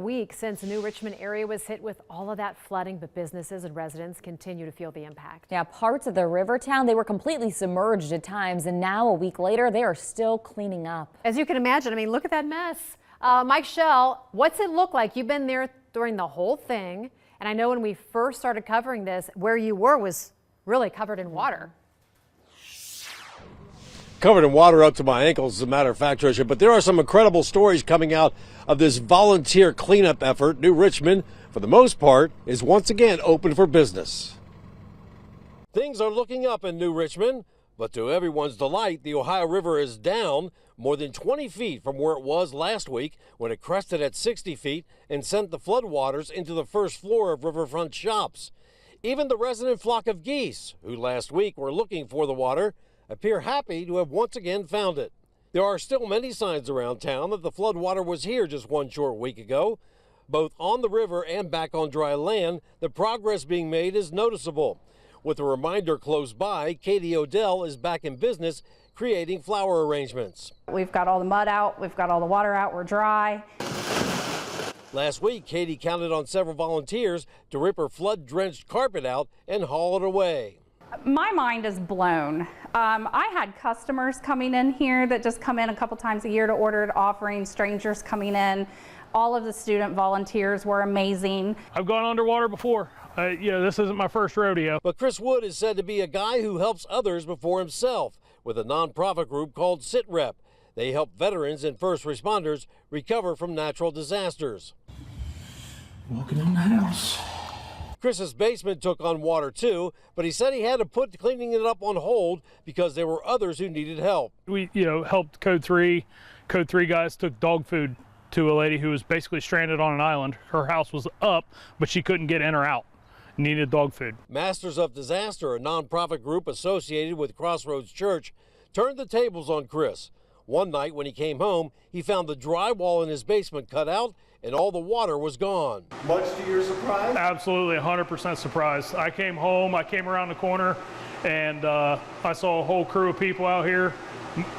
Week since the New Richmond area was hit with all of that flooding, but businesses and residents continue to feel the impact. Yeah, parts of the river town, they were completely submerged at times, and now a week later, they are still cleaning up. As you can imagine, I mean, look at that mess. Mike Shell, what's it look like? You've been there during the whole thing, and I know when we first started covering this, where you were was really covered in water. Covered in water up to my ankles, as a matter of fact, Tricia. But there are some incredible stories coming out of this volunteer cleanup effort. New Richmond, for the most part, is once again open for business. Things are looking up in New Richmond, but to everyone's delight, the Ohio River is down more than 20 feet from where it was last week when it crested at 60 feet and sent the floodwaters into the first floor of riverfront shops. Even the resident flock of geese, who last week were looking for the water, appear happy to have once again found it. There are still many signs around town that the floodwater was here just one short week ago. Both on the river and back on dry land, the progress being made is noticeable. With a reminder close by, Katie Odell is back in business creating flower arrangements. We've got all the mud out, we've got all the water out, we're dry. Last week, Katie counted on several volunteers to rip her flood-drenched carpet out and haul it away. My mind is blown. I had customers coming in here that just come in a couple times a year to order offerings, strangers coming in. All of the student volunteers were amazing. I've gone underwater before. This isn't my first rodeo. But Chris Wood is said to be a guy who helps others before himself with a nonprofit group called SitRep. They help veterans and first responders recover from natural disasters. Walking in the house. Chris's basement took on water too, but he said he had to put cleaning it up on hold because there were others who needed help. We, helped Code 3. Code 3 guys took dog food to a lady who was basically stranded on an island. Her house was up, but she couldn't get in or out. Needed dog food. Masters of Disaster, a nonprofit group associated with Crossroads Church, turned the tables on Chris. One night when he came home, he found the drywall in his basement cut out and all the water was gone. Much to your surprise? Absolutely 100% surprised. I came home, I came around the corner, and I saw a whole crew of people out here,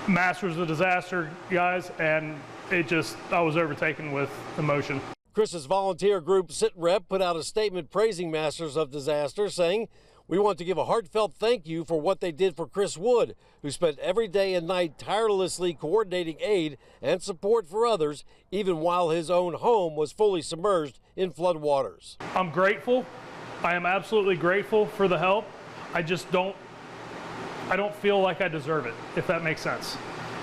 Masters of Disaster guys, and I was overtaken with emotion. Chris's volunteer group SitRep put out a statement praising Masters of Disaster, saying, "We want to give a heartfelt thank you for what they did for Chris Wood, who spent every day and night tirelessly coordinating aid and support for others, even while his own home was fully submerged in floodwaters." I'm grateful. I am absolutely grateful for the help. I don't feel like I deserve it, if that makes sense.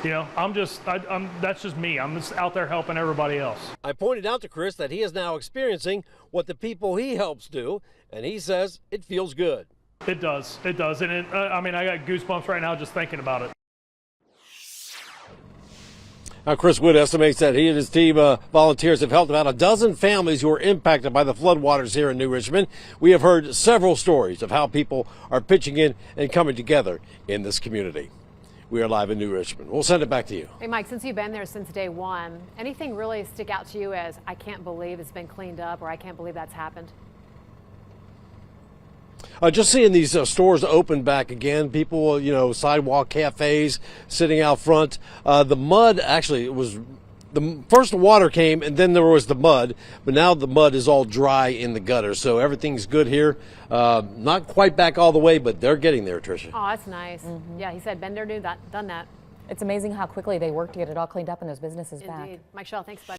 That's just me. I'm just out there helping everybody else. I pointed out to Chris that he is now experiencing what the people he helps do, and he says it feels good. It does. It does. And I got goosebumps right now just thinking about it. Now, Chris Wood estimates that he and his team of volunteers have helped about a dozen families who are impacted by the floodwaters here in New Richmond. We have heard several stories of how people are pitching in and coming together in this community. We are live in New Richmond. We'll send it back to you. Hey, Mike, since you've been there since day one, anything really stick out to you as I can't believe it's been cleaned up or I can't believe that's happened? Just seeing these stores open back again, people, sidewalk cafes sitting out front. The mud actually was first the water came and then there was the mud, but now the mud is all dry in the gutter. So everything's good here. Not quite back all the way, but they're getting there, Tricia. Oh, that's nice. Mm-hmm. Yeah, he said been there, done that. It's amazing how quickly they work to get it all cleaned up and those businesses back. Indeed. Mike Shell, thanks, bud.